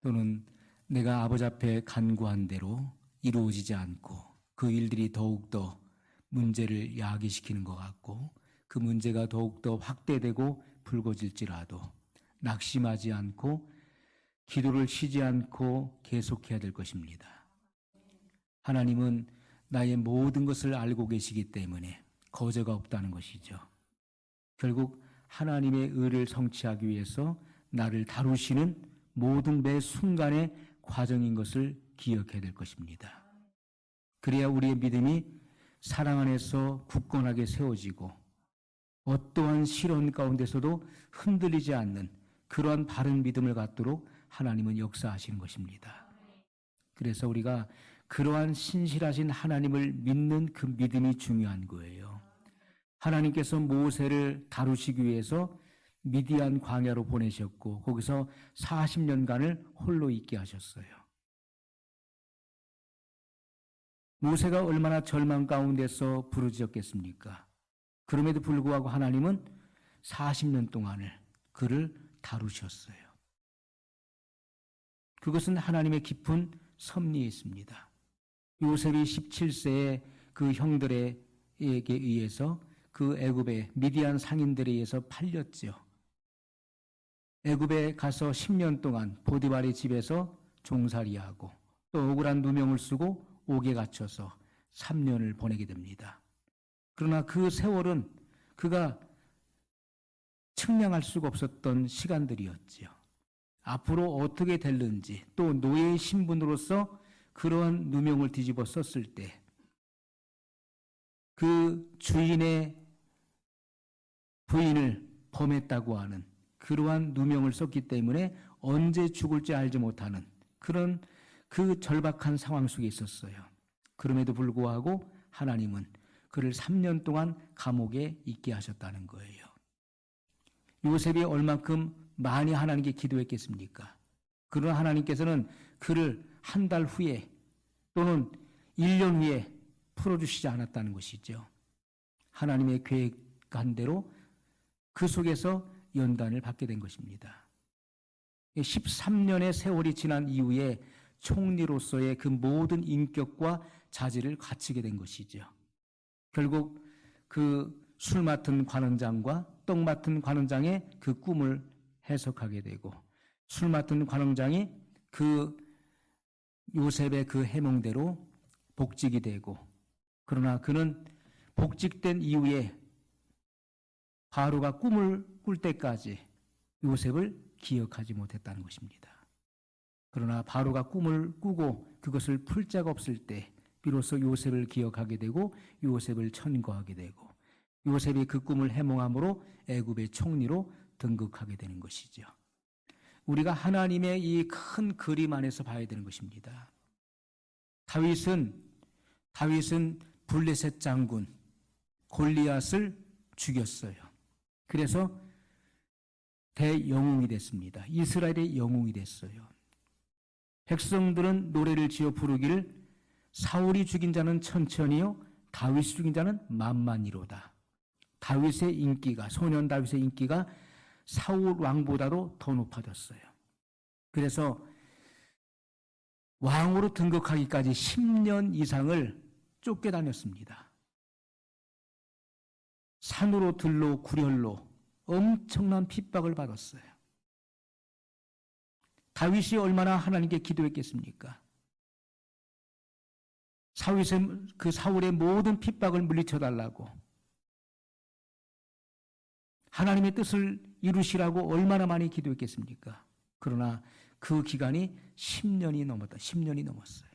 또는 내가 아버지 앞에 간구한 대로 이루어지지 않고 그 일들이 더욱더 문제를 야기시키는 것 같고 그 문제가 더욱더 확대되고 불거질지라도 낙심하지 않고 기도를 쉬지 않고 계속해야 될 것입니다. 하나님은 나의 모든 것을 알고 계시기 때문에 거저가 없다는 것이죠. 결국 하나님의 의를 성취하기 위해서 나를 다루시는 모든 매 순간의 과정인 것을 기억해야 될 것입니다. 그래야 우리의 믿음이 사랑 안에서 굳건하게 세워지고 어떠한 시련 가운데서도 흔들리지 않는 그러한 바른 믿음을 갖도록 하나님은 역사하시는 것입니다. 그래서 우리가 그러한 신실하신 하나님을 믿는 그 믿음이 중요한 거예요. 하나님께서 모세를 다루시기 위해서 미디안 광야로 보내셨고 거기서 40년간을 홀로 있게 하셨어요. 모세가 얼마나 절망 가운데서 부르짖었겠습니까? 그럼에도 불구하고 하나님은 40년 동안을 그를 다루셨어요. 그것은 하나님의 깊은 섭리에 있습니다. 요셉이 17세에 그 형들에게 의해서 그 애굽의 미디안 상인들에 의해서 팔렸죠. 애굽에 가서 10년 동안 보디발의 집에서 종살이하고 또 억울한 누명을 쓰고 옥에 갇혀서 3년을 보내게 됩니다. 그러나 그 세월은 그가 측량할 수가 없었던 시간들이었지요. 앞으로 어떻게 될는지 또 노예의 신분으로서 그러한 누명을 뒤집어 썼을 때 그 주인의 부인을 범했다고 하는 그러한 누명을 썼기 때문에 언제 죽을지 알지 못하는 그런 그 절박한 상황 속에 있었어요. 그럼에도 불구하고 하나님은 그를 3년 동안 감옥에 있게 하셨다는 거예요. 요셉이 얼만큼 많이 하나님께 기도했겠습니까? 그러나 하나님께서는 그를 한 달 후에 또는 1년 후에 풀어주시지 않았다는 것이죠. 하나님의 계획한 대로 그 속에서 연단을 받게 된 것입니다. 13년의 세월이 지난 이후에 총리로서의 그 모든 인격과 자질을 갖추게 된 것이죠. 결국 그 술 맡은 관원장과 떡 맡은 관원장의 그 꿈을 해석하게 되고 술 맡은 관원장이 그 요셉의 그 해몽대로 복직이 되고 그러나 그는 복직된 이후에 바로가 꿈을 꿀 때까지 요셉을 기억하지 못했다는 것입니다. 그러나 바로가 꿈을 꾸고 그것을 풀 자가 없을 때 비로소 요셉을 기억하게 되고 요셉을 천거하게 되고 요셉이 그 꿈을 해몽함으로 애굽의 총리로 등극하게 되는 것이죠. 우리가 하나님의 이 큰 그림 안에서 봐야 되는 것입니다. 다윗은 블레셋 장군 골리앗을 죽였어요. 그래서 대영웅이 됐습니다. 이스라엘의 영웅이 됐어요. 백성들은 노래를 지어 부르기를 사울이 죽인 자는 천천히요 다윗이 죽인 자는 만만이로다. 다윗의 인기가 소년 다윗의 인기가 사울 왕보다도 더 높아졌어요. 그래서 왕으로 등극하기까지 10년 이상을 쫓겨다녔습니다. 산으로 들로 구렬로 엄청난 핍박을 받았어요. 다윗이 얼마나 하나님께 기도했겠습니까? 사울의 모든 핍박을 물리쳐달라고 하나님의 뜻을 이루시라고 얼마나 많이 기도했겠습니까? 그러나 그 기간이 10년이 넘었어요.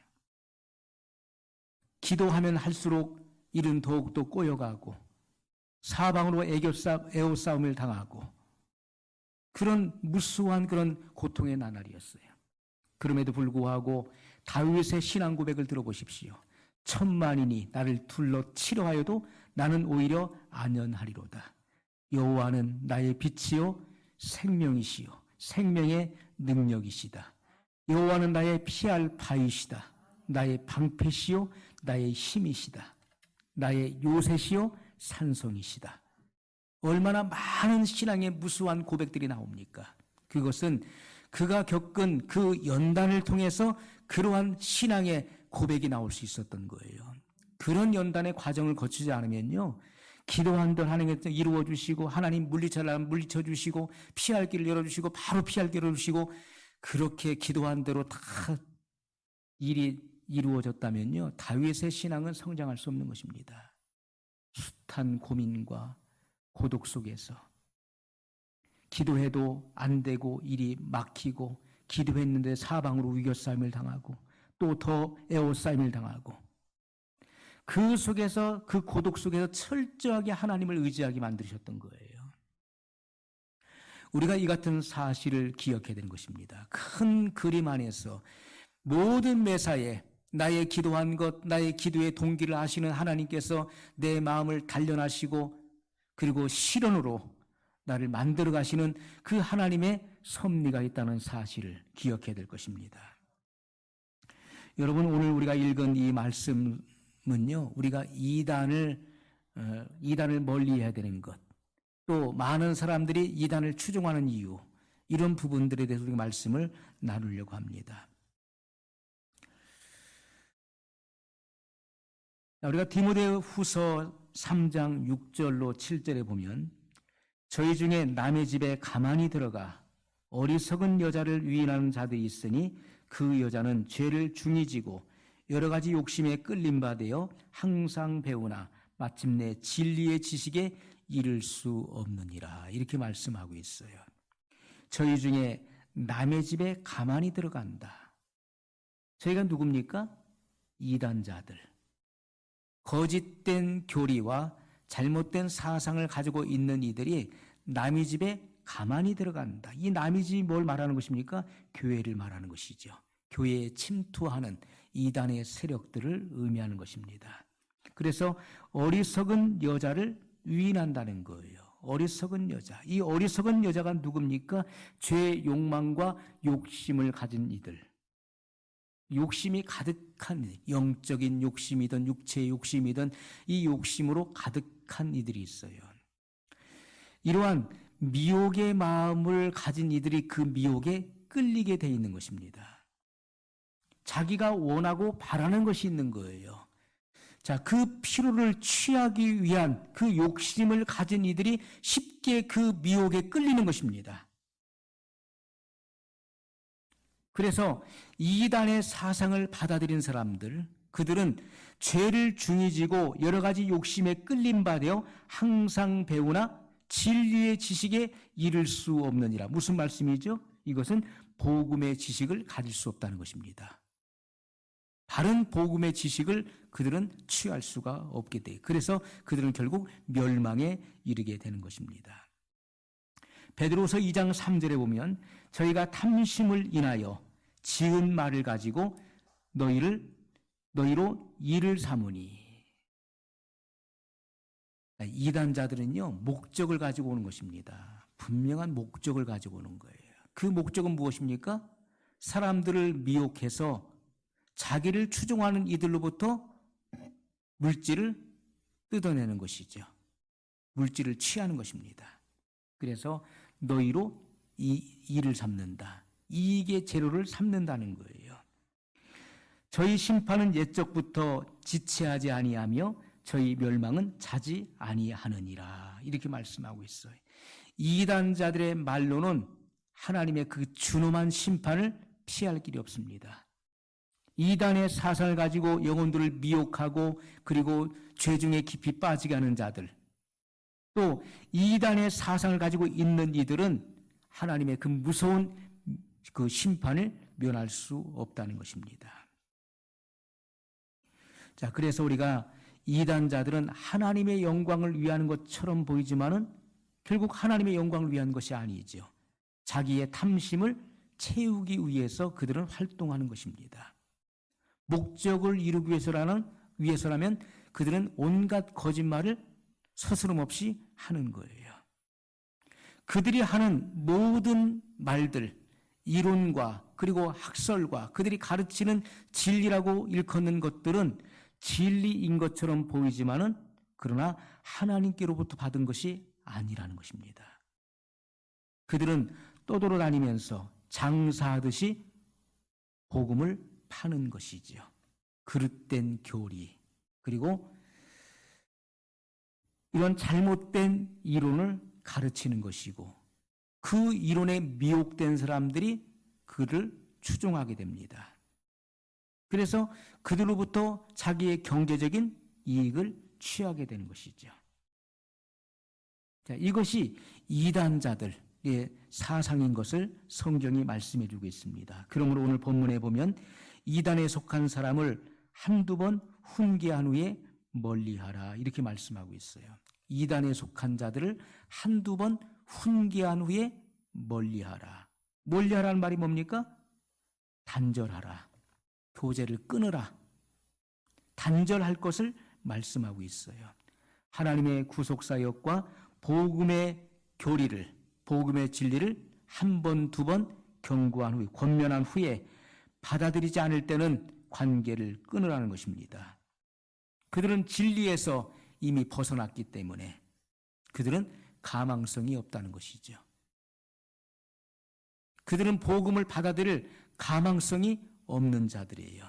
기도하면 할수록 일은 더욱더 꼬여가고 사방으로 애호싸움을 당하고 그런 무수한 그런 고통의 나날이었어요. 그럼에도 불구하고 다윗의 신앙 고백을 들어보십시오. 천만인이 나를 둘러 치려 하여도 나는 오히려 안연하리로다. 여호와는 나의 빛이요 생명이시요 생명의 능력이시다. 여호와는 나의 피할 바위시다. 나의 방패시요 나의 힘이시다. 나의 요새시요 산성이시다. 얼마나 많은 신앙의 무수한 고백들이 나옵니까? 그것은 그가 겪은 그 연단을 통해서 그러한 신앙의 고백이 나올 수 있었던 거예요. 그런 연단의 과정을 거치지 않으면요, 기도한 대로 하나님께서 이루어 주시고, 하나님 물리쳐라면 물리쳐 주시고, 피할 길을 열어주시고, 바로 피할 길을 열어주시고, 그렇게 기도한 대로 다 일이 이루어졌다면요, 다윗의 신앙은 성장할 수 없는 것입니다. 숱한 고민과 고독 속에서 기도해도 안 되고 일이 막히고, 기도했는데 사방으로 위겨싸임을 당하고 또 더 애워싸임을 당하고, 그 속에서, 그 고독 속에서 철저하게 하나님을 의지하게 만드셨던 거예요. 우리가 이 같은 사실을 기억해야 되는 것입니다. 큰 그림 안에서 모든 매사에 나의 기도한 것, 나의 기도의 동기를 아시는 하나님께서 내 마음을 단련하시고 그리고 실현으로 나를 만들어 가시는 그 하나님의 섭리가 있다는 사실을 기억해야 될 것입니다. 여러분, 오늘 우리가 읽은 이 말씀은요, 우리가 이단을 멀리해야 되는 것, 또 많은 사람들이 이단을 추종하는 이유, 이런 부분들에 대해서 우리가 말씀을 나누려고 합니다. 우리가 디모데후서 3장 6절로 7절에 보면, 저희 중에 남의 집에 가만히 들어가 어리석은 여자를 유인하는 자들이 있으니 그 여자는 죄를 중히 지고 여러 가지 욕심에 끌림 받아 항상 배우나 마침내 진리의 지식에 이를 수 없느니라, 이렇게 말씀하고 있어요. 저희 중에 남의 집에 가만히 들어간다. 저희가 누굽니까? 이단자들, 거짓된 교리와 잘못된 사상을 가지고 있는 이들이 남의 집에 가만히 들어간다. 이 남의 집이 뭘 말하는 것입니까? 교회를 말하는 것이죠. 교회에 침투하는 이단의 세력들을 의미하는 것입니다. 그래서 어리석은 여자를 유인한다는 거예요. 어리석은 여자. 이 어리석은 여자가 누굽니까? 죄 욕망과 욕심을 가진 이들. 욕심이 가득한, 영적인 욕심이든 육체의 욕심이든 이 욕심으로 가득한 이들이 있어요. 이러한 미혹의 마음을 가진 이들이 그 미혹에 끌리게 돼 있는 것입니다. 자기가 원하고 바라는 것이 있는 거예요. 자, 그 피로를 취하기 위한 그 욕심을 가진 이들이 쉽게 그 미혹에 끌리는 것입니다. 그래서 이단의 사상을 받아들인 사람들, 그들은 죄를 중히 지고 여러 가지 욕심에 끌림받아 항상 배우나 진리의 지식에 이를 수 없느니라. 무슨 말씀이죠? 이것은 복음의 지식을 가질 수 없다는 것입니다. 바른 복음의 지식을 그들은 취할 수가 없게 돼. 그래서 그들은 결국 멸망에 이르게 되는 것입니다. 베드로서 2장 3절에 보면 저희가 탐심을 인하여 지은 말을 가지고 너희로 일을 삼으니. 이단자들은요, 목적을 가지고 오는 것입니다. 분명한 목적을 가지고 오는 거예요. 그 목적은 무엇입니까? 사람들을 미혹해서 자기를 추종하는 이들로부터 물질을 뜯어내는 것이죠. 물질을 취하는 것입니다. 그래서 너희로 일을 삼는다. 이익의 재료를 삼는다는 거예요. 저희 심판은 옛적부터 지체하지 아니하며 저희 멸망은 자지 아니하느니라, 이렇게 말씀하고 있어요. 이단자들의 말로는 하나님의 그 준엄한 심판을 피할 길이 없습니다. 이단의 사상을 가지고 영혼들을 미혹하고 그리고 죄 중에 깊이 빠지게 하는 자들, 또 이단의 사상을 가지고 있는 이들은 하나님의 그 무서운 그 심판을 면할 수 없다는 것입니다. 자, 그래서 우리가 이단자들은 하나님의 영광을 위하는 것처럼 보이지만은 결국 하나님의 영광을 위한 것이 아니죠. 자기의 탐심을 채우기 위해서 그들은 활동하는 것입니다. 목적을 이루기 위해서라면 그들은 온갖 거짓말을 서스럼없이 하는 거예요. 그들이 하는 모든 말들, 이론과 그리고 학설과 그들이 가르치는 진리라고 일컫는 것들은 진리인 것처럼 보이지만은 그러나 하나님께로부터 받은 것이 아니라는 것입니다. 그들은 떠돌아다니면서 장사하듯이 복음을 파는 것이지요. 그릇된 교리, 그리고 이런 잘못된 이론을 가르치는 것이고, 그 이론에 미혹된 사람들이 그를 추종하게 됩니다. 그래서 그들로부터 자기의 경제적인 이익을 취하게 되는 것이죠. 자, 이것이 이단자들의 사상인 것을 성경이 말씀해 주고 있습니다. 그러므로 오늘 본문에 보면 이단에 속한 사람을 한두 번 훈계한 후에 멀리하라, 이렇게 말씀하고 있어요. 이단에 속한 자들을 한두 번 훈계한 후에 멀리하라. 멀리하라는 말이 뭡니까? 단절하라. 교제를 끊으라. 단절할 것을 말씀하고 있어요. 하나님의 구속사역과 복음의 교리를, 복음의 진리를 한 번, 두 번 경고한 후에, 권면한 후에 받아들이지 않을 때는 관계를 끊으라는 것입니다. 그들은 진리에서 이미 벗어났기 때문에 그들은 가망성이 없다는 것이죠. 그들은 복음을 받아들일 가망성이 없는 자들이에요.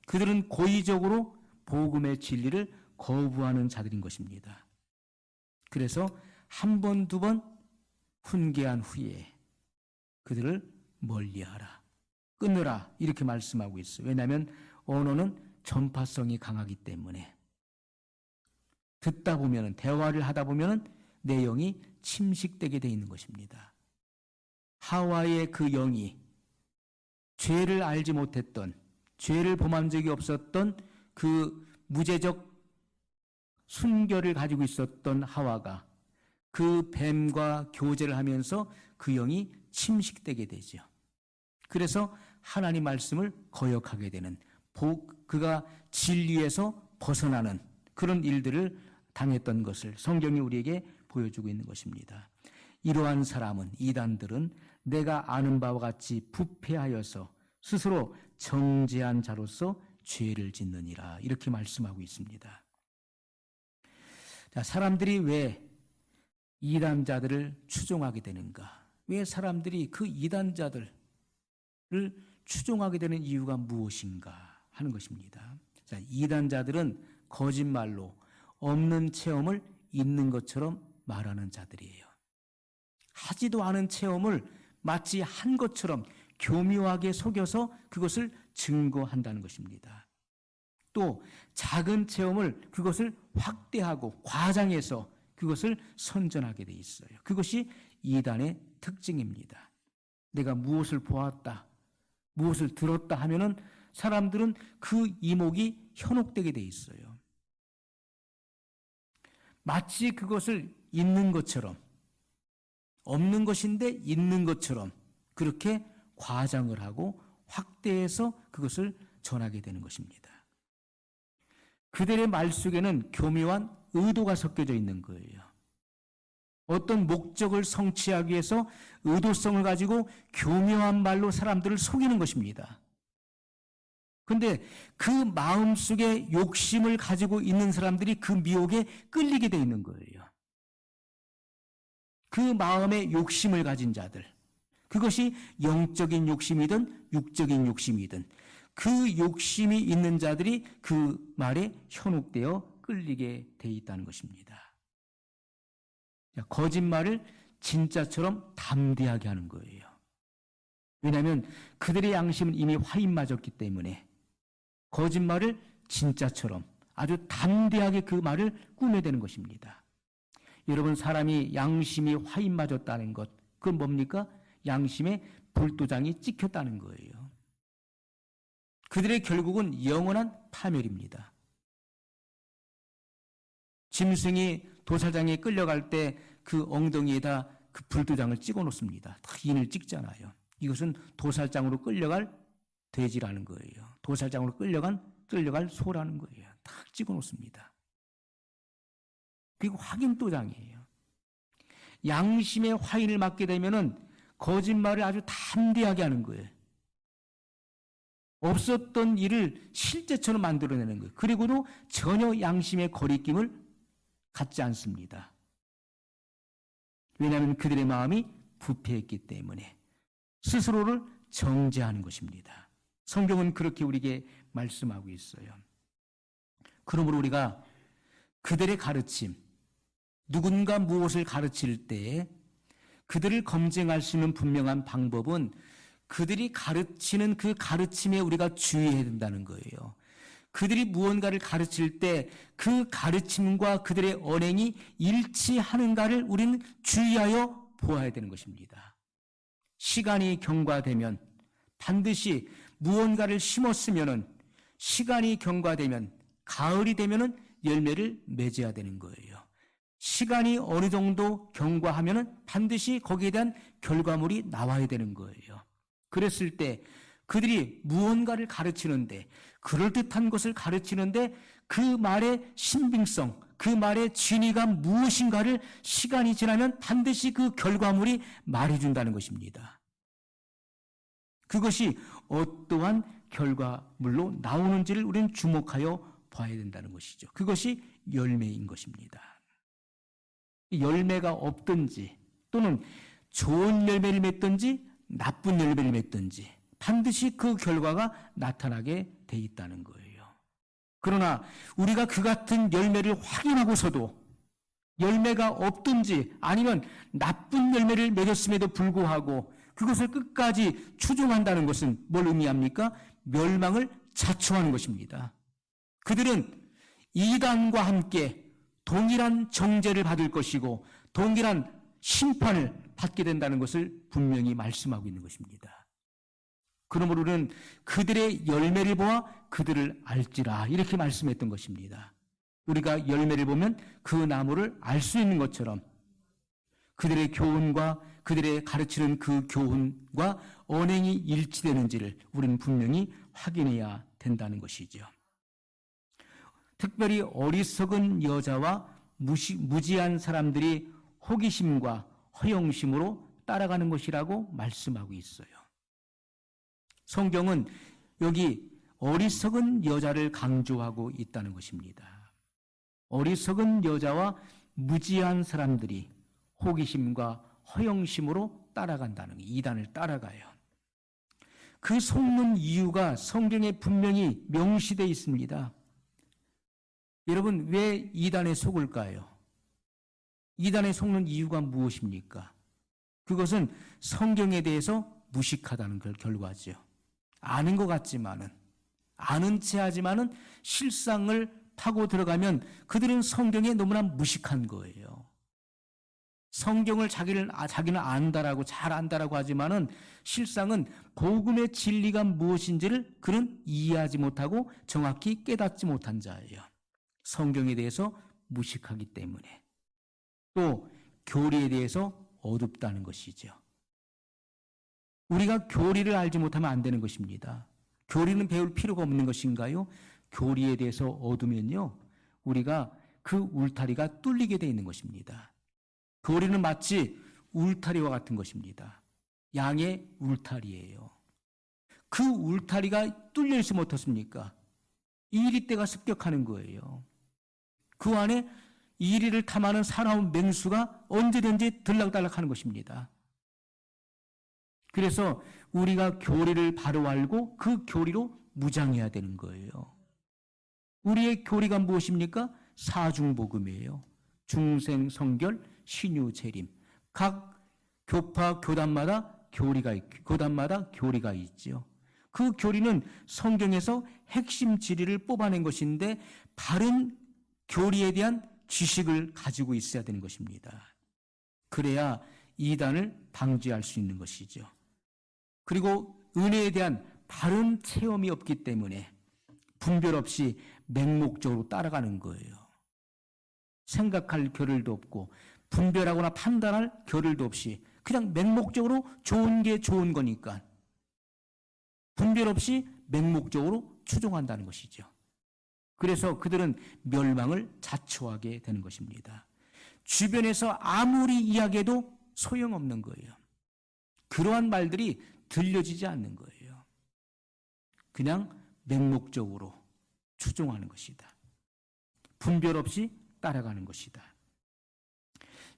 그들은 고의적으로 복음의 진리를 거부하는 자들인 것입니다. 그래서 한 번, 두 번 훈계한 후에 그들을 멀리하라, 끊으라, 이렇게 말씀하고 있어요. 왜냐하면 언어는 전파성이 강하기 때문에 듣다 보면, 대화를 하다 보면 내 영이 침식되게 돼 있는 것입니다. 하와의 그 영이 죄를 알지 못했던, 죄를 범한 적이 없었던 그 무죄적 순결을 가지고 있었던 하와가 그 뱀과 교제를 하면서 그 영이 침식되게 되죠. 그래서 하나님 말씀을 거역하게 되는, 그가 진리에서 벗어나는 그런 일들을 당했던 것을 성경이 우리에게 보여주고 있는 것입니다. 이러한 사람은, 이단들은 내가 아는 바와 같이 부패하여서 스스로 정죄한 자로서 죄를 짓느니라, 이렇게 말씀하고 있습니다. 자, 사람들이 왜 이단자들을 추종하게 되는가? 왜 사람들이 그 이단자들을 추종하게 되는 이유가 무엇인가 하는 것입니다. 자, 이단자들은 거짓말로 없는 체험을 있는 것처럼 말하는 자들이에요. 하지도 않은 체험을 마치 한 것처럼 교묘하게 속여서 그것을 증거한다는 것입니다. 또 작은 체험을, 그것을 확대하고 과장해서 그것을 선전하게 돼 있어요. 그것이 이단의 특징입니다. 내가 무엇을 보았다, 무엇을 들었다 하면은 사람들은 그 이목이 현혹되게 돼 있어요. 마치 그것을 있는 것처럼, 없는 것인데 있는 것처럼 그렇게 과장을 하고 확대해서 그것을 전하게 되는 것입니다. 그들의 말 속에는 교묘한 의도가 섞여져 있는 거예요. 어떤 목적을 성취하기 위해서 의도성을 가지고 교묘한 말로 사람들을 속이는 것입니다. 그런데 그 마음속에 욕심을 가지고 있는 사람들이 그 미혹에 끌리게 돼 있는 거예요. 그 마음에 욕심을 가진 자들, 그것이 영적인 욕심이든 육적인 욕심이든 그 욕심이 있는 자들이 그 말에 현혹되어 끌리게 돼 있다는 것입니다. 거짓말을 진짜처럼 담대하게 하는 거예요. 왜냐하면 그들의 양심은 이미 화인 맞았기 때문에 거짓말을 진짜처럼 아주 담대하게 그 말을 꾸며대는 것입니다. 여러분, 사람이 양심이 화인 맞았다는 것, 그건 뭡니까? 양심에 불도장이 찍혔다는 거예요. 그들의 결국은 영원한 파멸입니다. 짐승이 도살장에 끌려갈 때 그 엉덩이에다 그 불도장을 찍어 놓습니다. 인을 찍잖아요. 이것은 도살장으로 끌려갈 돼지라는 거예요. 도살장으로 끌려갈 소라는 거예요. 딱 찍어 놓습니다. 그리고 확인 도장이에요. 양심의 화인을 맞게 되면은 거짓말을 아주 담대하게 하는 거예요. 없었던 일을 실제처럼 만들어내는 거예요. 그리고도 전혀 양심의 거리낌을 갖지 않습니다. 왜냐하면 그들의 마음이 부패했기 때문에 스스로를 정죄하는 것입니다. 성경은 그렇게 우리에게 말씀하고 있어요. 그러므로 우리가 그들의 가르침, 누군가 무엇을 가르칠 때 그들을 검증할 수 있는 분명한 방법은 그들이 가르치는 그 가르침에 우리가 주의해야 된다는 거예요. 그들이 무언가를 가르칠 때 그 가르침과 그들의 언행이 일치하는가를 우리는 주의하여 보아야 되는 것입니다. 시간이 경과되면 반드시 무언가를 심었으면은 시간이 경과되면 가을이 되면은 열매를 맺어야 되는 거예요. 시간이 어느 정도 경과하면은 반드시 거기에 대한 결과물이 나와야 되는 거예요. 그랬을 때 그들이 무언가를 가르치는데 그럴듯한 것을 가르치는데 그 말의 신빙성, 그 말의 진위가 무엇인가를 시간이 지나면 반드시 그 결과물이 말해준다는 것입니다. 그것이 어떠한 결과물로 나오는지를 우리는 주목하여 봐야 된다는 것이죠. 그것이 열매인 것입니다. 열매가 없든지 또는 좋은 열매를 맺든지 나쁜 열매를 맺든지 반드시 그 결과가 나타나게 돼 있다는 거예요. 그러나 우리가 그 같은 열매를 확인하고서도 열매가 없든지 아니면 나쁜 열매를 맺었음에도 불구하고 그것을 끝까지 추종한다는 것은 뭘 의미합니까? 멸망을 자초하는 것입니다. 그들은 이단과 함께 동일한 정죄를 받을 것이고 동일한 심판을 받게 된다는 것을 분명히 말씀하고 있는 것입니다. 그러므로 우리는 그들의 열매를 보아 그들을 알지라 이렇게 말씀했던 것입니다. 우리가 열매를 보면 그 나무를 알 수 있는 것처럼 그들의 교훈과 그들의 가르치는 그 교훈과 언행이 일치되는지를 우리는 분명히 확인해야 된다는 것이죠. 특별히 어리석은 여자와 무지한 사람들이 호기심과 허영심으로 따라가는 것이라고 말씀하고 있어요. 성경은 여기 어리석은 여자를 강조하고 있다는 것입니다. 어리석은 여자와 무지한 사람들이 호기심과 허영심으로 따라간다는 게 이단을 따라가요. 그 속는 이유가 성경에 분명히 명시되어 있습니다. 여러분, 왜 이단에 속을까요? 이단에 속는 이유가 무엇입니까? 그것은 성경에 대해서 무식하다는 결과죠. 아는 것 같지만은, 아는 체 하지만은 실상을 파고 들어가면 그들은 성경에 너무나 무식한 거예요. 성경을 자기는 안다라고 잘 안다라고 하지만은 실상은 복음의 진리가 무엇인지를 그는 이해하지 못하고 정확히 깨닫지 못한 자예요. 성경에 대해서 무식하기 때문에 또 교리에 대해서 어둡다는 것이죠. 우리가 교리를 알지 못하면 안 되는 것입니다. 교리는 배울 필요가 없는 것인가요? 교리에 대해서 얻으면요, 우리가 그 울타리가 뚫리게 되어 있는 것입니다. 교리는 마치 울타리와 같은 것입니다. 양의 울타리예요. 그 울타리가 뚫려 있으면 어떻습니까? 이리떼가 습격하는 거예요. 그 안에 이리를 탐하는 사나운 맹수가 언제든지 들락달락하는 것입니다. 그래서 우리가 교리를 바로 알고 그 교리로 무장해야 되는 거예요. 우리의 교리가 무엇입니까? 사중복음이에요. 중생, 성결, 신유, 재림. 각 교파, 교단마다 교리가 있지요. 그 교리는 성경에서 핵심 진리를 뽑아낸 것인데 바른 교리에 대한 지식을 가지고 있어야 되는 것입니다. 그래야 이단을 방지할 수 있는 것이죠. 그리고 은혜에 대한 바른 체험이 없기 때문에 분별 없이 맹목적으로 따라가는 거예요. 생각할 겨를도 없고 분별하거나 판단할 겨를도 없이 그냥 맹목적으로 좋은 게 좋은 거니까 분별 없이 맹목적으로 추종한다는 것이죠. 그래서 그들은 멸망을 자초하게 되는 것입니다. 주변에서 아무리 이야기해도 소용없는 거예요. 그러한 말들이 들려지지 않는 거예요. 그냥 맹목적으로 추종하는 것이다. 분별 없이 따라가는 것이다.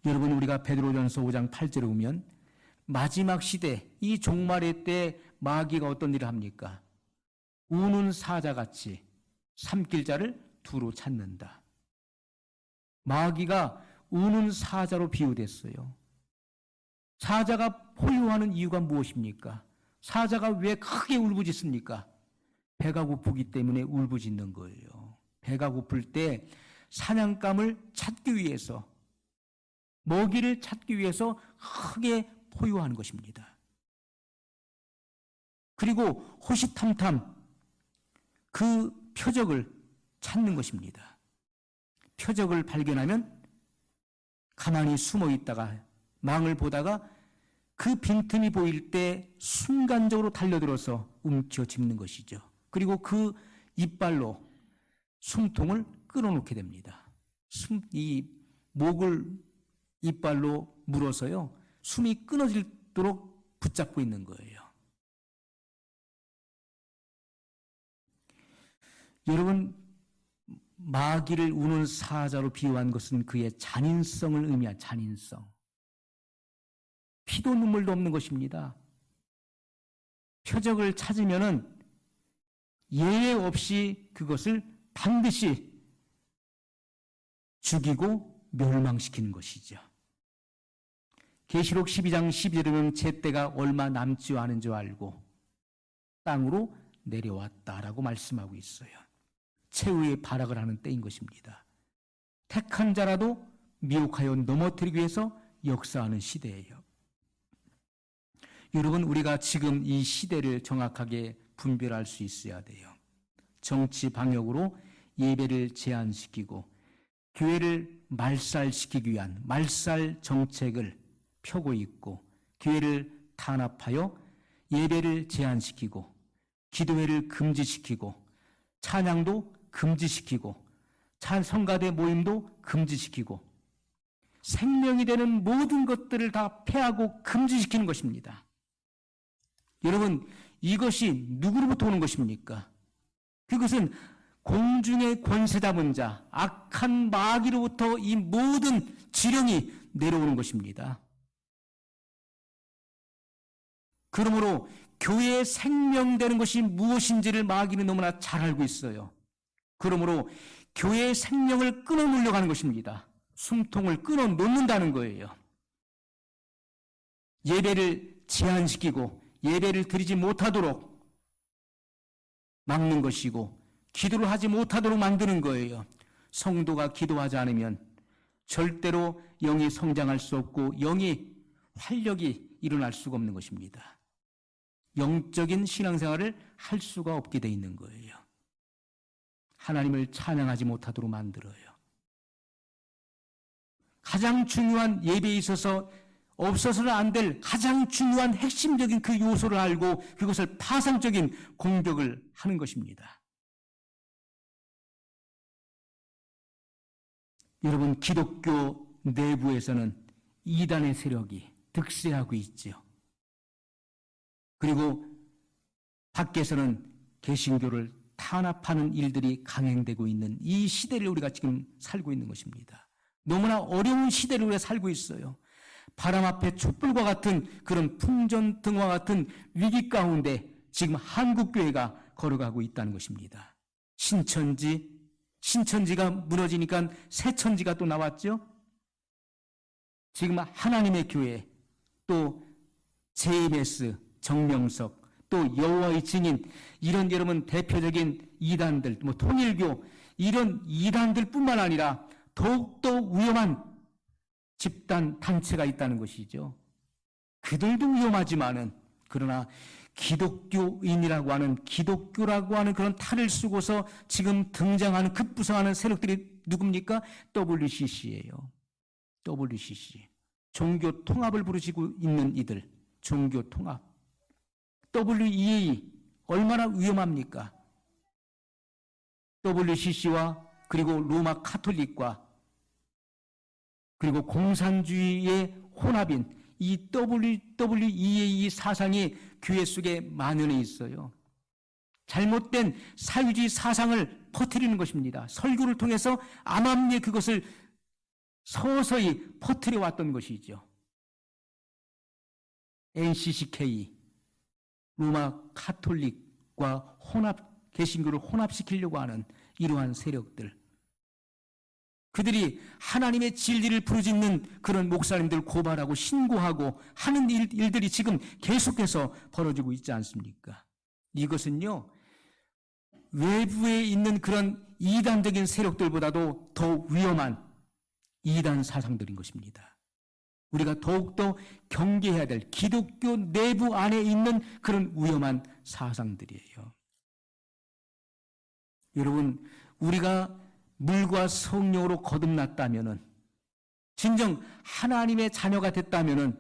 여러분, 우리가 베드로전서 5장 8절에 보면 마지막 시대, 이 종말의 때 마귀가 어떤 일을 합니까? 우는 사자같이 삼킬 자를 두루 찾는다. 마귀가 우는 사자로 비유됐어요. 사자가 포효하는 이유가 무엇입니까? 사자가 왜 크게 울부짖습니까? 배가 고프기 때문에 울부짖는 거예요. 배가 고플 때 사냥감을 찾기 위해서, 먹이를 찾기 위해서 크게 포효하는 것입니다. 그리고 호시탐탐 그 표적을 찾는 것입니다. 표적을 발견하면 가만히 숨어 있다가 망을 보다가 그 빈틈이 보일 때 순간적으로 달려들어서 움켜쥐는 것이죠. 그리고 그 이빨로 숨통을 끊어놓게 됩니다. 이 목을 이빨로 물어서요, 숨이 끊어지도록 붙잡고 있는 거예요. 여러분, 마귀를 우는 사자로 비유한 것은 그의 잔인성을 의미한 잔인성. 피도 눈물도 없는 것입니다. 표적을 찾으면은 예외 없이 그것을 반드시 죽이고 멸망시키는 것이죠. 계시록 12장 12절에 보면 제 때가 얼마 남지 않은 줄 알고 땅으로 내려왔다라고 말씀하고 있어요. 최후의 발악을 하는 때인 것입니다. 택한 자라도 미혹하여 넘어뜨리기 위해서 역사하는 시대예요. 여러분, 우리가 지금 이 시대를 정확하게 분별할 수 있어야 돼요. 정치 방역으로 예배를 제한시키고 교회를 말살시키기 위한 말살 정책을 펴고 있고, 교회를 탄압하여 예배를 제한시키고 기도회를 금지시키고 찬양도 금지시키고 성가대 모임도 금지시키고 생명이 되는 모든 것들을 다 폐하고 금지시키는 것입니다. 여러분, 이것이 누구로부터 오는 것입니까? 그것은 공중의 권세 잡은 자, 악한 마귀로부터 이 모든 지령이 내려오는 것입니다. 그러므로 교회의 생명되는 것이 무엇인지를 마귀는 너무나 잘 알고 있어요. 그러므로 교회의 생명을 끊어놓으려고 하는 것입니다. 숨통을 끊어놓는다는 거예요. 예배를 제한시키고 예배를 드리지 못하도록 막는 것이고 기도를 하지 못하도록 만드는 거예요. 성도가 기도하지 않으면 절대로 영이 성장할 수 없고 영이 활력이 일어날 수가 없는 것입니다. 영적인 신앙생활을 할 수가 없게 돼 있는 거예요. 하나님을 찬양하지 못하도록 만들어요. 가장 중요한 예배에 있어서 없어서는 안 될 가장 중요한 핵심적인 그 요소를 알고 그것을 파상적인 공격을 하는 것입니다. 여러분, 기독교 내부에서는 이단의 세력이 득세하고 있지요. 그리고 밖에서는 개신교를 탄압하는 일들이 강행되고 있는 이 시대를 우리가 지금 살고 있는 것입니다. 너무나 어려운 시대를 우리가 살고 있어요. 바람 앞에 촛불과 같은 그런 풍전등화 같은 위기 가운데 지금 한국교회가 걸어가고 있다는 것입니다. 신천지가 무너지니까 새천지가 또 나왔죠. 지금 하나님의 교회, 또 JMS, 정명석, 또 여호와의 증인, 이런 여러분 대표적인 이단들, 통일교, 이런 이단들뿐만 아니라 더욱더 위험한 집단 단체가 있다는 것이죠. 그들도 위험하지만은, 그러나 기독교인이라고 하는, 기독교라고 하는 그런 탈을 쓰고서 지금 등장하는 급부상하는 세력들이 누굽니까? WCC예요. WCC. 종교 통합을 부르시고 있는 이들, 종교 통합. WEA 얼마나 위험합니까? WCC와 그리고 로마 카톨릭과 그리고 공산주의의 혼합인 이 WEA 사상이 교회 속에 만연해 있어요. 잘못된 사유주의 사상을 퍼뜨리는 것입니다. 설교를 통해서 암암리에 그것을 서서히 퍼뜨려 왔던 것이죠. NCCK, 로마 카톨릭과 개신교를 혼합시키려고 하는 이러한 세력들, 그들이 하나님의 진리를 부르짖는 그런 목사님들 고발하고 신고하고 하는 일들이 지금 계속해서 벌어지고 있지 않습니까? 이것은요, 외부에 있는 그런 이단적인 세력들보다도 더 위험한 이단 사상들인 것입니다. 우리가 더욱더 경계해야 될 기독교 내부 안에 있는 그런 위험한 사상들이에요. 여러분, 우리가 물과 성령으로 거듭났다면은, 진정 하나님의 자녀가 됐다면은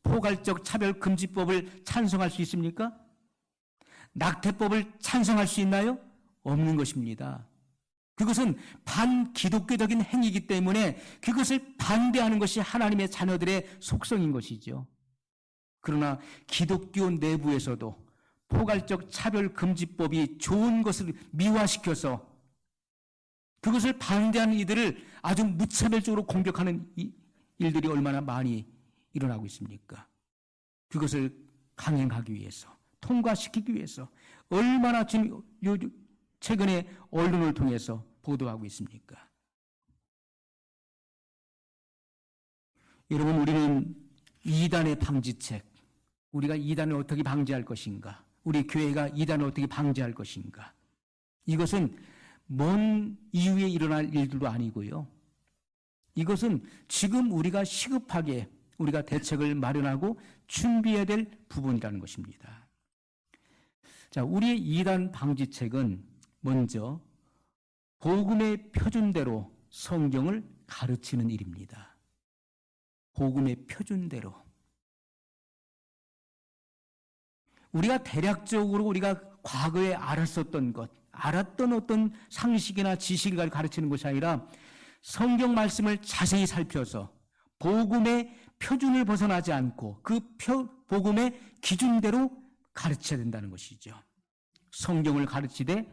포괄적 차별금지법을 찬성할 수 있습니까? 낙태법을 찬성할 수 있나요? 없는 것입니다. 그것은 반기독교적인 행위이기 때문에 그것을 반대하는 것이 하나님의 자녀들의 속성인 것이죠. 그러나 기독교 내부에서도 포괄적 차별금지법이 좋은 것을 미화시켜서 그것을 반대하는 이들을 아주 무차별적으로 공격하는 일들이 얼마나 많이 일어나고 있습니까? 그것을 강행하기 위해서, 통과시키기 위해서 얼마나 지금 최근에 언론을 통해서 보도하고 있습니까? 여러분, 우리는 이단의 방지책, 우리가 이단을 어떻게 방지할 것인가, 우리 교회가 이단을 어떻게 방지할 것인가, 이것은 먼 이후에 일어날 일들도 아니고요. 이것은 지금 우리가 시급하게 우리가 대책을 마련하고 준비해야 될 부분이라는 것입니다. 자, 우리의 이단 방지책은 먼저 복음의 표준대로 성경을 가르치는 일입니다. 복음의 표준대로. 우리가 대략적으로 우리가 과거에 알았었던 것, 알았던 어떤 상식이나 지식을 가르치는 것이 아니라 성경 말씀을 자세히 살펴서 복음의 표준을 벗어나지 않고 그 복음의 기준대로 가르쳐야 된다는 것이죠. 성경을 가르치되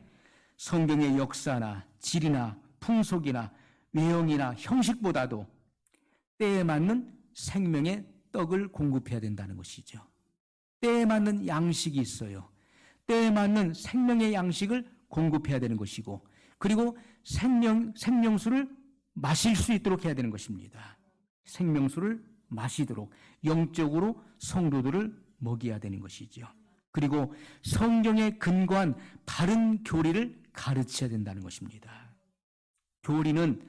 성경의 역사나 질이나 풍속이나 외형이나 형식보다도 때에 맞는 생명의 떡을 공급해야 된다는 것이죠. 때에 맞는 양식이 있어요. 때에 맞는 생명의 양식을 공급해야 되는 것이고, 그리고 생명수를 마실 수 있도록 해야 되는 것입니다. 생명수를 마시도록 영적으로 성도들을 먹여야 되는 것이죠. 그리고 성경에 근거한 바른 교리를 가르쳐야 된다는 것입니다. 교리는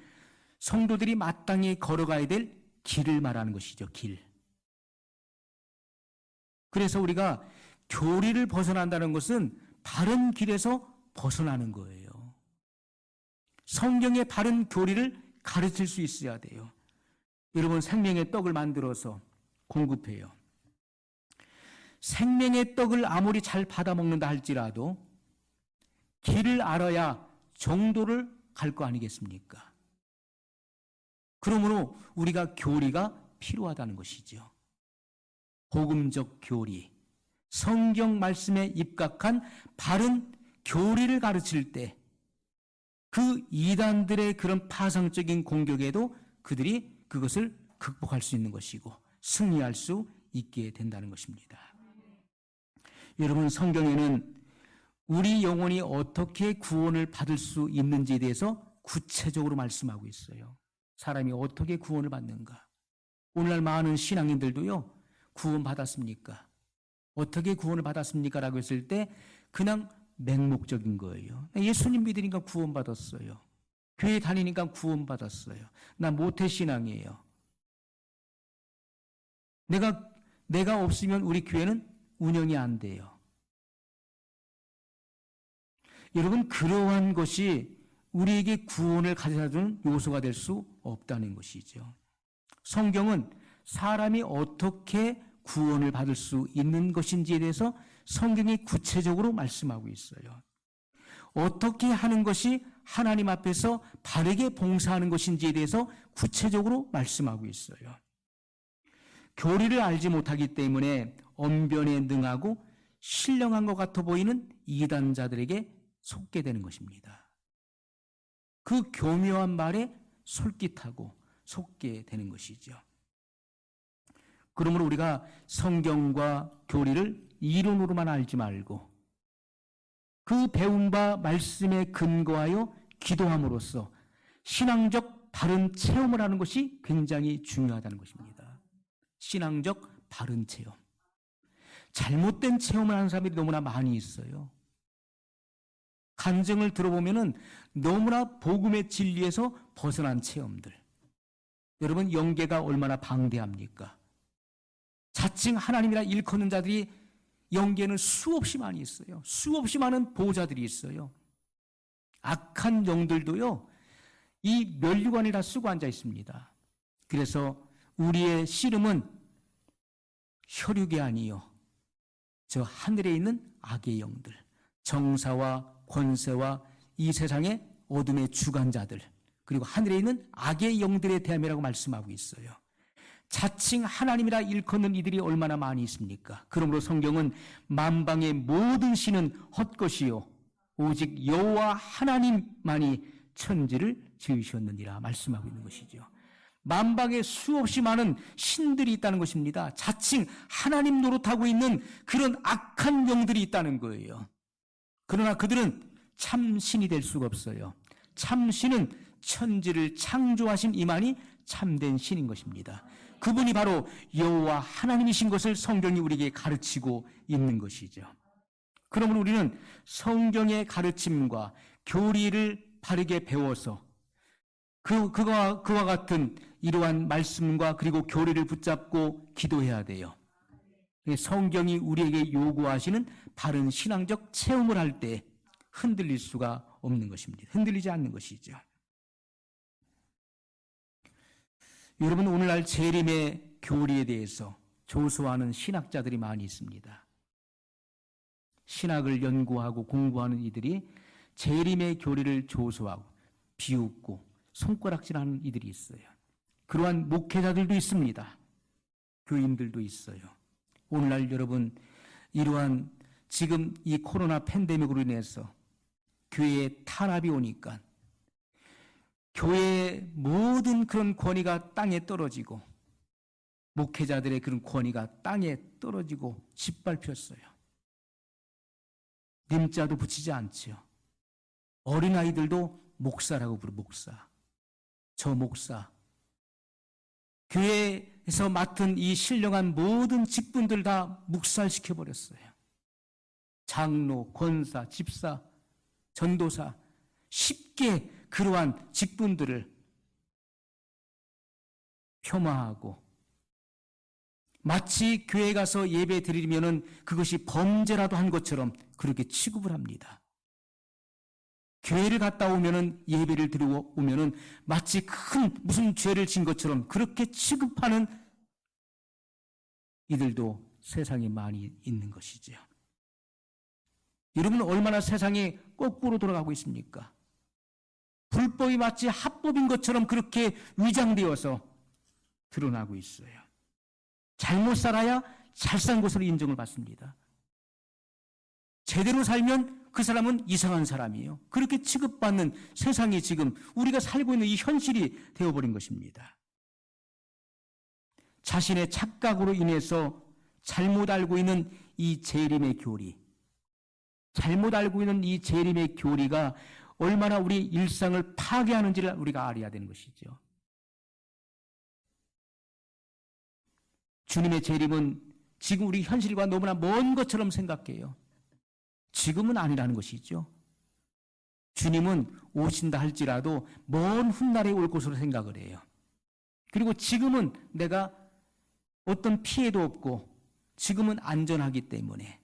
성도들이 마땅히 걸어가야 될 길을 말하는 것이죠. 길. 그래서 우리가 교리를 벗어난다는 것은 바른 길에서 벗어나는 거예요. 성경의 바른 교리를 가르칠 수 있어야 돼요. 여러분, 생명의 떡을 만들어서 공급해요. 생명의 떡을 아무리 잘 받아먹는다 할지라도 길을 알아야 정도를 갈 거 아니겠습니까? 그러므로 우리가 교리가 필요하다는 것이죠. 복음적 교리, 성경 말씀에 입각한 바른 교리를 가르칠 때 그 이단들의 그런 파상적인 공격에도 그들이 그것을 극복할 수 있는 것이고 승리할 수 있게 된다는 것입니다. 여러분, 성경에는 우리 영혼이 어떻게 구원을 받을 수 있는지에 대해서 구체적으로 말씀하고 있어요. 사람이 어떻게 구원을 받는가? 오늘날 많은 신앙인들도요, 구원 받았습니까? 어떻게 구원을 받았습니까? 라고 했을 때 그냥 맹목적인 거예요. 예수님 믿으니까 구원 받았어요. 교회 다니니까 구원 받았어요. 나 모태신앙이에요. 내가 없으면 우리 교회는 운영이 안 돼요. 여러분, 그러한 것이 우리에게 구원을 가져다주는 요소가 될 수 없다는 것이죠. 성경은 사람이 어떻게 구원을 받을 수 있는 것인지에 대해서 성경이 구체적으로 말씀하고 있어요. 어떻게 하는 것이 하나님 앞에서 바르게 봉사하는 것인지에 대해서 구체적으로 말씀하고 있어요. 교리를 알지 못하기 때문에 언변에 능하고 신령한 것 같아 보이는 이단자들에게 속게 되는 것입니다. 그 교묘한 말에 솔깃하고 속게 되는 것이죠. 그러므로 우리가 성경과 교리를 이론으로만 알지 말고 그 배운 바 말씀에 근거하여 기도함으로써 신앙적 바른 체험을 하는 것이 굉장히 중요하다는 것입니다. 신앙적 바른 체험. 잘못된 체험을 하는 사람들이 너무나 많이 있어요. 간증을 들어보면은 너무나 복음의 진리에서 벗어난 체험들. 여러분, 영계가 얼마나 방대합니까? 자칭 하나님이라 일컫는 자들이 영계는 수없이 많이 있어요. 수없이 많은 보호자들이 있어요. 악한 영들도요, 이 면류관을 다 쓰고 앉아 있습니다. 그래서 우리의 씨름은 혈육이 아니요, 저 하늘에 있는 악의 영들, 정사와 권세와 이 세상의 어둠의 주관자들, 그리고 하늘에 있는 악의 영들의 대함이라고 말씀하고 있어요. 자칭 하나님이라 일컫는 이들이 얼마나 많이 있습니까? 그러므로 성경은 만방의 모든 신은 헛것이요 오직 여호와 하나님만이 천지를 지으셨느니라 말씀하고 있는 것이죠. 만방에 수없이 많은 신들이 있다는 것입니다. 자칭 하나님 노릇하고 있는 그런 악한 영들이 있다는 거예요. 그러나 그들은 참 신이 될 수가 없어요. 참 신은 천지를 창조하신 이만이 참된 신인 것입니다. 그분이 바로 여호와 하나님이신 것을 성경이 우리에게 가르치고 있는 것이죠. 그러므로 우리는 성경의 가르침과 교리를 바르게 배워서 그와 같은 이러한 말씀과 그리고 교리를 붙잡고 기도해야 돼요. 성경이 우리에게 요구하시는 바른 신앙적 체험을 할 때 흔들릴 수가 없는 것입니다. 흔들리지 않는 것이죠. 여러분, 오늘날 재림의 교리에 대해서 조소하는 신학자들이 많이 있습니다. 신학을 연구하고 공부하는 이들이 재림의 교리를 조소하고 비웃고 손가락질하는 이들이 있어요. 그러한 목회자들도 있습니다. 교인들도 있어요. 오늘날 여러분, 이러한 지금 이 코로나 팬데믹으로 인해서 교회에 탄압이 오니까 교회의 모든 그런 권위가 땅에 떨어지고 목회자들의 그런 권위가 땅에 떨어지고 짓밟혔어요. 님자도 붙이지 않지요. 어린아이들도 목사라고 부르 목사. 저 목사. 교회에서 맡은 이 신령한 모든 직분들 다 묵살시켜버렸어요. 장로, 권사, 집사, 전도사, 쉽게 그러한 직분들을 폄하하고 마치 교회 가서 예배 드리면은 그것이 범죄라도 한 것처럼 그렇게 취급을 합니다. 교회를 갔다 오면은 예배를 드리고 오면은 마치 큰 무슨 죄를 진 것처럼 그렇게 취급하는 이들도 세상에 많이 있는 것이죠. 여러분, 얼마나 세상이 거꾸로 돌아가고 있습니까? 불법이 마치 합법인 것처럼 그렇게 위장되어서 드러나고 있어요. 잘못 살아야 잘 산 것으로 인정을 받습니다. 제대로 살면 그 사람은 이상한 사람이에요. 그렇게 취급받는 세상이 지금 우리가 살고 있는 이 현실이 되어버린 것입니다. 자신의 착각으로 인해서 잘못 알고 있는 이 재림의 교리, 잘못 알고 있는 이 재림의 교리가 얼마나 우리 일상을 파괴하는지를 우리가 알아야 되는 것이죠. 주님의 재림은 지금 우리 현실과 너무나 먼 것처럼 생각해요. 지금은 아니라는 것이죠. 주님은 오신다 할지라도 먼 훗날에 올 것으로 생각을 해요. 그리고 지금은 내가 어떤 피해도 없고 지금은 안전하기 때문에,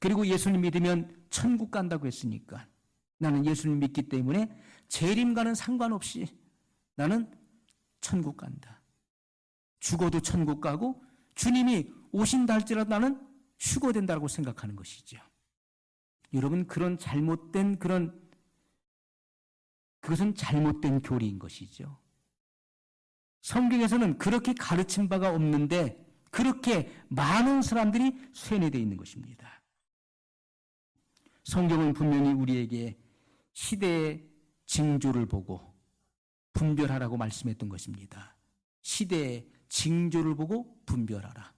그리고 예수님 믿으면 천국 간다고 했으니까 나는 예수님 믿기 때문에 재림과는 상관없이 나는 천국 간다. 죽어도 천국 가고 주님이 오신다 할지라도 나는 휴거된다고 생각하는 것이죠. 여러분, 그런 잘못된 그것은 잘못된 교리인 것이죠. 성경에서는 그렇게 가르친 바가 없는데 그렇게 많은 사람들이 쇠뇌되어 있는 것입니다. 성경은 분명히 우리에게 시대의 징조를 보고 분별하라고 말씀했던 것입니다. 시대의 징조를 보고 분별하라.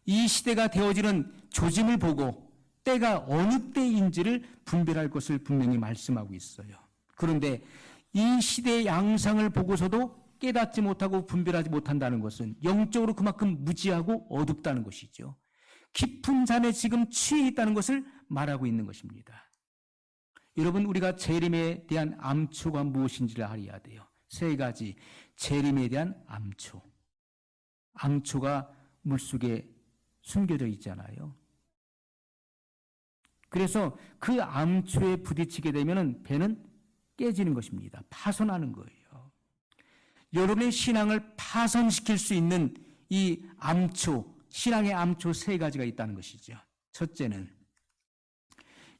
이 시대가 되어지는 조짐을 보고 때가 어느 때인지를 분별할 것을 분명히 말씀하고 있어요. 그런데 이 시대의 양상을 보고서도 깨닫지 못하고 분별하지 못한다는 것은 영적으로 그만큼 무지하고 어둡다는 것이죠. 깊은 잠에 지금 취해 있다는 것을 말하고 있는 것입니다. 여러분, 우리가 재림에 대한 암초가 무엇인지를 알아야 돼요. 세 가지 재림에 대한 암초. 암초가 물속에 숨겨져 있잖아요. 그래서 그 암초에 부딪히게 되면 배는 깨지는 것입니다. 파손하는 거예요. 여러분의 신앙을 파손시킬 수 있는 이 암초, 신앙의 암초 세 가지가 있다는 것이죠. 첫째는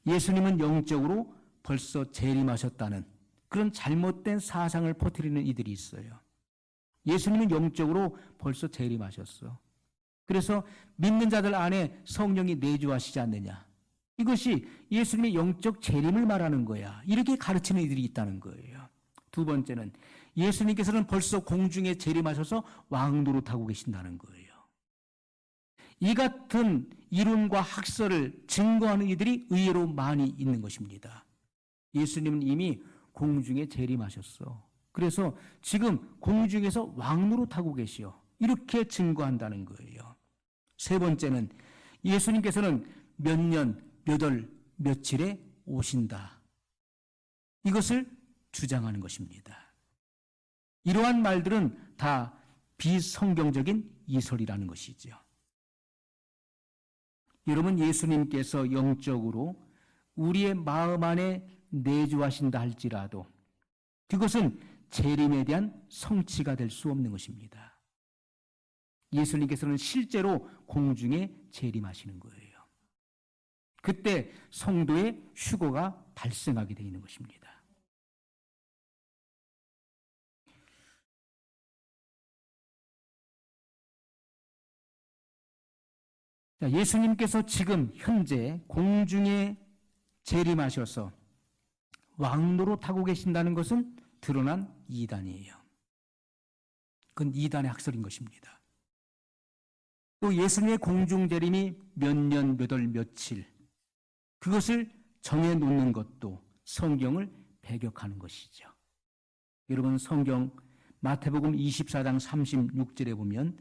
예수님은 영적으로 벌써 재림하셨다는 그런 잘못된 사상을 퍼뜨리는 이들이 있어요. 예수님은 영적으로 벌써 재림하셨어. 그래서 믿는 자들 안에 성령이 내주하시지 않느냐. 이것이 예수님의 영적 재림을 말하는 거야. 이렇게 가르치는 이들이 있다는 거예요. 두 번째는 예수님께서는 벌써 공중에 재림하셔서 왕노릇하고 계신다는 거예요. 이 같은 이론과 학설을 증거하는 이들이 의외로 많이 있는 것입니다. 예수님은 이미 공중에 재림하셨어. 그래서 지금 공중에서 왕노릇하고 계시오. 이렇게 증거한다는 거예요. 세 번째는 예수님께서는 몇 년, 몇 월, 며칠에 오신다. 이것을 주장하는 것입니다. 이러한 말들은 다 비성경적인 이설이라는 것이죠. 여러분, 예수님께서 영적으로 우리의 마음 안에 내주하신다 할지라도 그것은 재림에 대한 성취가 될 수 없는 것입니다. 예수님께서는 실제로 공중에 재림하시는 거예요. 그때 성도의 휴거가 발생하게 되어 있는 것입니다. 예수님께서 지금 현재 공중에 재림하셔서 왕노릇하고 계신다는 것은 드러난 이단이에요. 그건 이단의 학설인 것입니다. 또 예수님의 공중 재림이 몇 년, 몇 월, 며칠 그것을 정해놓는 것도 성경을 배격하는 것이죠. 여러분, 성경 마태복음 24장 36절에 보면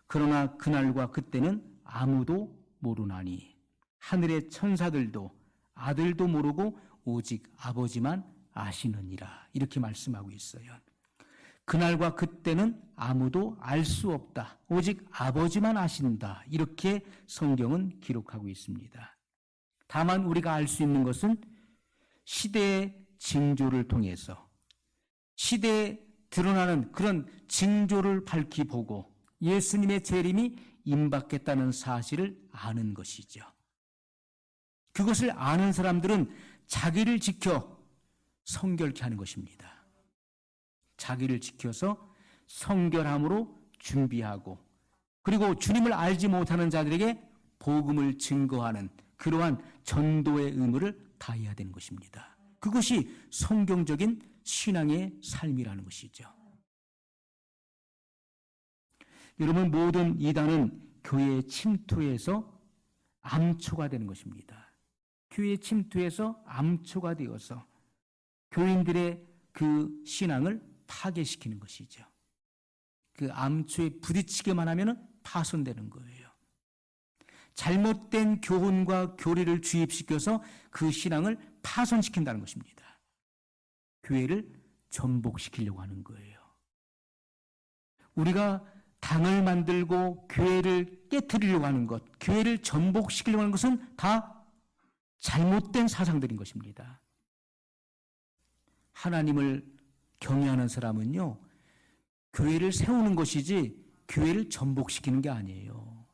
그러나 그날과 그때는 아무도 모르나니 하늘의 천사들도 아들도 모르고 오직 아버지만 아시느니라. 이렇게 말씀하고 있어요. 그날과 그때는 아무도 알 수 없다. 오직 아버지만 아신다. 이렇게 성경은 기록하고 있습니다. 다만 우리가 알 수 있는 것은 시대의 징조를 통해서 시대에 드러나는 그런 징조를 밝히 보고 예수님의 재림이 임박했다는 사실을 아는 것이죠. 그것을 아는 사람들은 자기를 지켜 성결케 하는 것입니다. 자기를 지켜서 성결함으로 준비하고 그리고 주님을 알지 못하는 자들에게 복음을 증거하는 그러한 전도의 의무를 다해야 되는 것입니다. 그것이 성경적인 신앙의 삶이라는 것이죠. 여러분, 모든 이단은 교회에 침투해서 암초가 되는 것입니다. 교회에 침투해서 암초가 되어서 교인들의 그 신앙을 파괴시키는 것이죠. 그 암초에 부딪히기만 하면 파손되는 거예요. 잘못된 교훈과 교리를 주입시켜서 그 신앙을 파손시킨다는 것입니다. 교회를 전복시키려고 하는 거예요. 우리가 당을 만들고 교회를 깨트리려고 하는 것, 교회를 전복시키려고 하는 것은 다 잘못된 사상들인 것입니다. 하나님을 경외하는 사람은요, 교회를 세우는 것이지 교회를 전복시키는 게 아니에요.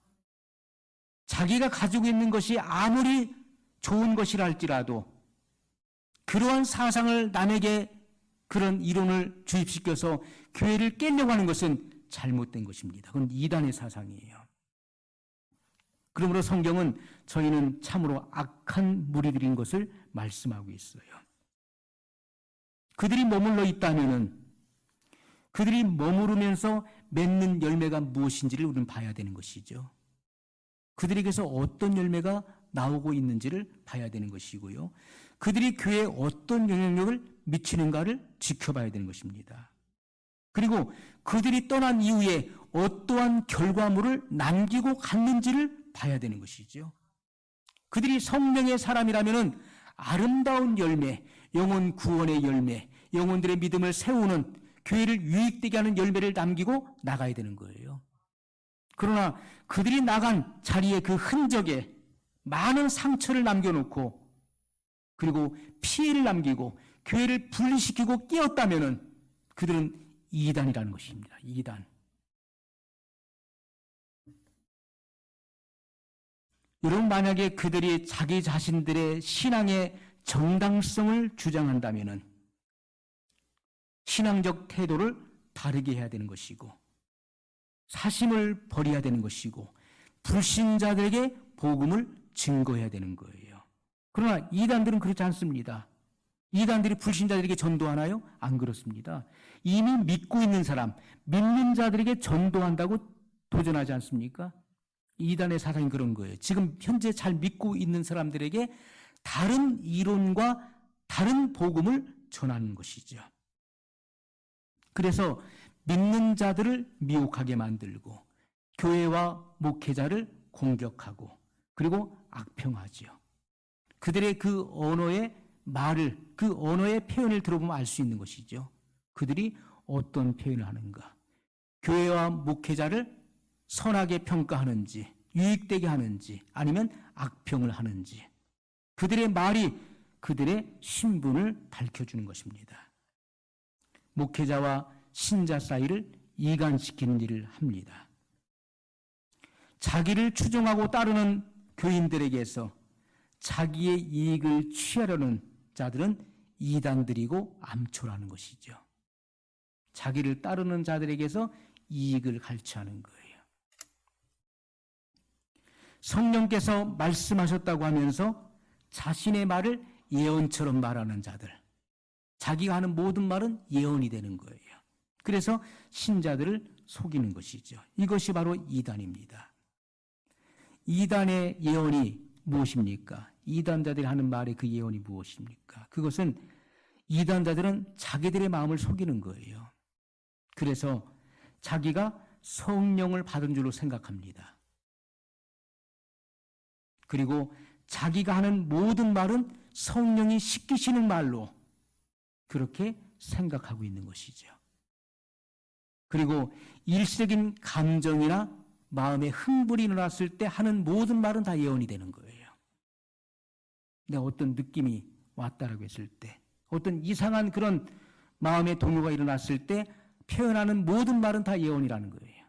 자기가 가지고 있는 것이 아무리 좋은 것이라 할지라도 그러한 사상을 남에게 그런 이론을 주입시켜서 교회를 깨려고 하는 것은 잘못된 것입니다. 그건 이단의 사상이에요. 그러므로 성경은 저희는 참으로 악한 무리들인 것을 말씀하고 있어요. 그들이 머물러 있다면은 그들이 머무르면서 맺는 열매가 무엇인지를 우리는 봐야 되는 것이죠. 그들에게서 어떤 열매가 나오고 있는지를 봐야 되는 것이고요. 그들이 교회에 어떤 영향력을 미치는가를 지켜봐야 되는 것입니다. 그리고 그들이 떠난 이후에 어떠한 결과물을 남기고 갔는지를 봐야 되는 것이죠. 그들이 성령의 사람이라면 아름다운 열매, 영혼 구원의 열매, 영혼들의 믿음을 세우는, 교회를 유익되게 하는 열매를 남기고 나가야 되는 거예요. 그러나 그들이 나간 자리에 그 흔적에 많은 상처를 남겨놓고 그리고 피해를 남기고 교회를 분리시키고 깨었다면 그들은 이단이라는 것입니다. 이단. 여러분, 만약에 그들이 자기 자신들의 신앙의 정당성을 주장한다면 신앙적 태도를 다르게 해야 되는 것이고 사심을 버려야 되는 것이고 불신자들에게 복음을 증거해야 되는 거예요. 그러나 이단들은 그렇지 않습니다. 이단들이 불신자들에게 전도하나요? 안 그렇습니다. 이미 믿고 있는 사람, 믿는 자들에게 전도한다고 도전하지 않습니까? 이단의 사상이 그런 거예요. 지금 현재 잘 믿고 있는 사람들에게 다른 이론과 다른 복음을 전하는 것이죠. 그래서 믿는 자들을 미혹하게 만들고 교회와 목회자를 공격하고 그리고 악평하지요. 그들의 그 언어의 말을, 그 언어의 표현을 들어보면 알 수 있는 것이죠. 그들이 어떤 표현을 하는가. 교회와 목회자를 선하게 평가하는지, 유익되게 하는지, 아니면 악평을 하는지. 그들의 말이 그들의 신분을 밝혀주는 것입니다. 목회자와 신자 사이를 이간시키는 일을 합니다. 자기를 추종하고 따르는 교인들에게서 자기의 이익을 취하려는 자들은 이단들이고 암초라는 것이죠. 자기를 따르는 자들에게서 이익을 갈취하는 거예요. 성령께서 말씀하셨다고 하면서 자신의 말을 예언처럼 말하는 자들, 자기가 하는 모든 말은 예언이 되는 거예요. 그래서 신자들을 속이는 것이죠. 이것이 바로 이단입니다. 이단의 예언이 무엇입니까? 이단자들이 하는 말의 그 예언이 무엇입니까? 그것은 이단자들은 자기들의 마음을 속이는 거예요. 그래서 자기가 성령을 받은 줄로 생각합니다. 그리고 자기가 하는 모든 말은 성령이 시키시는 말로 그렇게 생각하고 있는 것이죠. 그리고 일시적인 감정이나 마음에 흥분이 일어났을 때 하는 모든 말은 다 예언이 되는 거예요. 내가 어떤 느낌이 왔다라고 했을 때, 어떤 이상한 그런 마음의 동요가 일어났을 때 표현하는 모든 말은 다 예언이라는 거예요.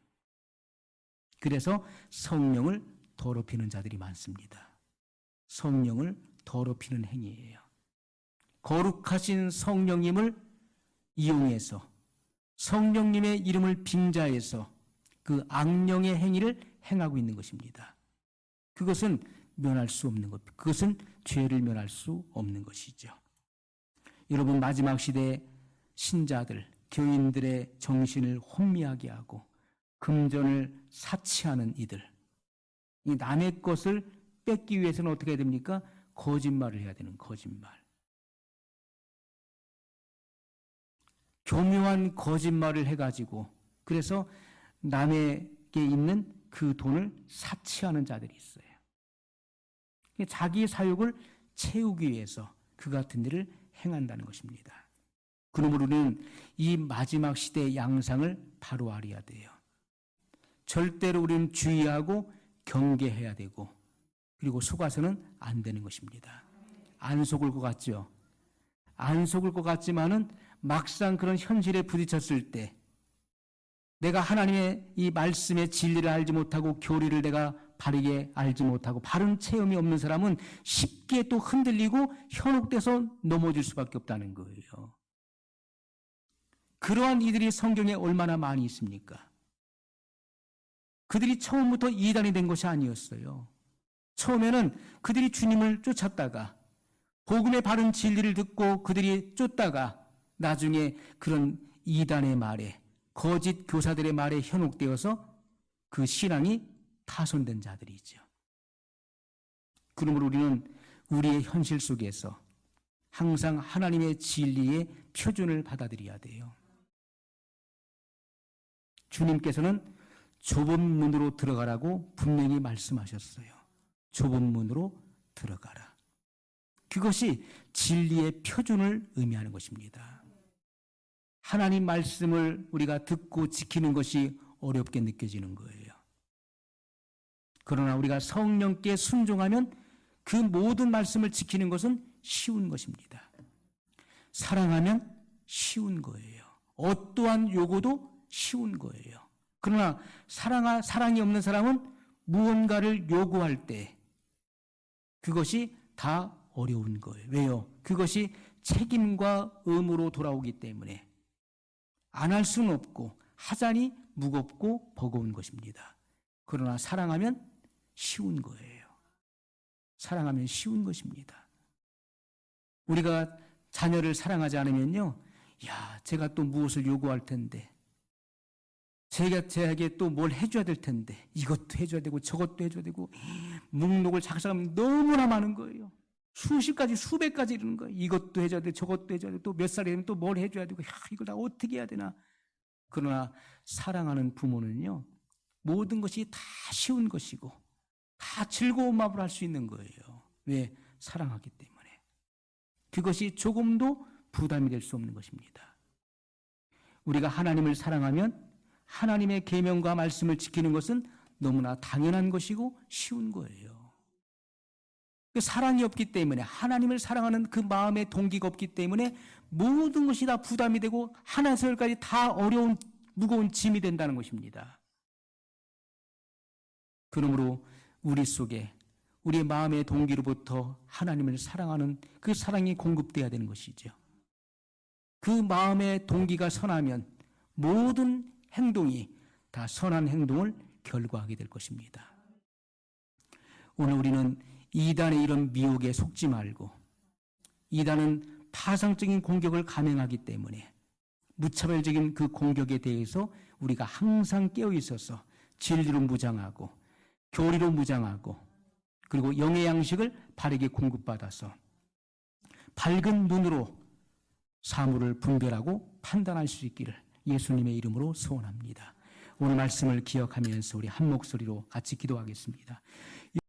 그래서 성령을 더럽히는 자들이 많습니다. 성령을 더럽히는 행위예요. 거룩하신 성령님을 이용해서 성령님의 이름을 빙자해서 그 악령의 행위를 행하고 있는 것입니다. 그것은 면할 수 없는 것, 그것은 죄를 면할 수 없는 것이죠. 여러분, 마지막 시대의 신자들, 교인들의 정신을 혼미하게 하고 금전을 사치하는 이들, 이 남의 것을 뺏기 위해서는 어떻게 해야 됩니까? 거짓말을 해야 되는 거짓말. 교묘한 거짓말을 해가지고 그래서 남에게 있는 그 돈을 사치하는 자들이 있어요. 자기의 사욕을 채우기 위해서 그 같은 일을 행한다는 것입니다. 그러므로 우리는 이 마지막 시대의 양상을 바로 알아야 돼요. 절대로 우리는 주의하고 경계해야 되고 그리고 속아서는 안 되는 것입니다. 안 속을 것 같죠? 안 속을 것 같지만은 막상 그런 현실에 부딪혔을 때 내가 하나님의 이 말씀의 진리를 알지 못하고 교리를 내가 바르게 알지 못하고 바른 체험이 없는 사람은 쉽게 또 흔들리고 현혹돼서 넘어질 수밖에 없다는 거예요. 그러한 이들이 성경에 얼마나 많이 있습니까? 그들이 처음부터 이단이 된 것이 아니었어요. 처음에는 그들이 주님을 쫓았다가 복음의 바른 진리를 듣고 그들이 쫓다가 나중에 그런 이단의 말에 거짓 교사들의 말에 현혹되어서 그 신앙이 타선된 자들이죠. 그러므로 우리는 우리의 현실 속에서 항상 하나님의 진리의 표준을 받아들여야 돼요. 주님께서는 좁은 문으로 들어가라고 분명히 말씀하셨어요. 좁은 문으로 들어가라. 그것이 진리의 표준을 의미하는 것입니다. 하나님 말씀을 우리가 듣고 지키는 것이 어렵게 느껴지는 거예요. 그러나 우리가 성령께 순종하면 그 모든 말씀을 지키는 것은 쉬운 것입니다. 사랑하면 쉬운 거예요. 어떠한 요구도 쉬운 거예요. 그러나 사랑이 없는 사람은 무언가를 요구할 때 그것이 다 어려운 거예요. 왜요? 그것이 책임과 의무로 돌아오기 때문에 안 할 수는 없고 하자니 무겁고 버거운 것입니다. 그러나 사랑하면 쉬운 거예요. 사랑하면 쉬운 것입니다. 우리가 자녀를 사랑하지 않으면요, 제가 또 무엇을 요구할 텐데, 제에게 또 뭘 해줘야 될 텐데, 이것도 해줘야 되고 저것도 해줘야 되고, 목록을 작성하면 너무나 많은 거예요. 수십 가지, 수백 가지 이러는 거예요. 이것도 해줘야 되고 저것도 해줘야 되고 또 몇 살이 되면 또 뭘 해줘야 되고, 이걸 다 어떻게 해야 되나. 그러나 사랑하는 부모는요, 모든 것이 다 쉬운 것이고 다 즐거운 마음으로 할 수 있는 거예요. 왜? 사랑하기 때문에. 그것이 조금도 부담이 될 수 없는 것입니다. 우리가 하나님을 사랑하면 하나님의 계명과 말씀을 지키는 것은 너무나 당연한 것이고 쉬운 거예요. 사랑이 없기 때문에, 하나님을 사랑하는 그 마음의 동기가 없기 때문에 모든 것이 다 부담이 되고 하나에서 열까지 다 어려운 무거운 짐이 된다는 것입니다. 그러므로 우리 속에 우리의 마음의 동기로부터 하나님을 사랑하는 그 사랑이 공급돼야 되는 것이죠. 그 마음의 동기가 선하면 모든 행동이 다 선한 행동을 결과하게 될 것입니다. 오늘 우리는 이단의 이런 미혹에 속지 말고, 이단은 파상적인 공격을 감행하기 때문에 무차별적인 그 공격에 대해서 우리가 항상 깨어 있어서 진리로 무장하고 교리로 무장하고 그리고 영의 양식을 바르게 공급받아서 밝은 눈으로 사물을 분별하고 판단할 수 있기를 예수님의 이름으로 소원합니다. 오늘 말씀을 기억하면서 우리 한 목소리로 같이 기도하겠습니다.